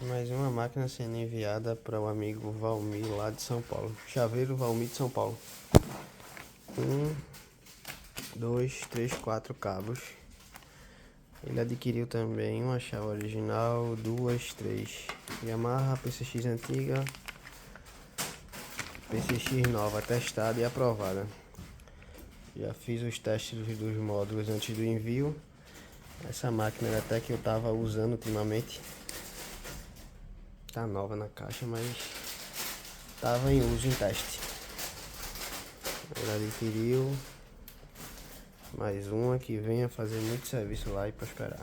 Mais uma máquina sendo enviada para o amigo Valmir lá de São Paulo. Chaveiro Valmir de São Paulo. 1, 2, 3, 4 cabos. Ele adquiriu também uma chave original, 2, 3 Yamaha, PCX antiga, PCX nova, testada e aprovada. Já fiz os testes dos módulos antes do envio. Essa máquina era até que eu estava usando ultimamente. Tá nova na caixa, mas estava em uso, em teste. Ele adquiriu mais uma que venha fazer muito serviço lá e prosperar.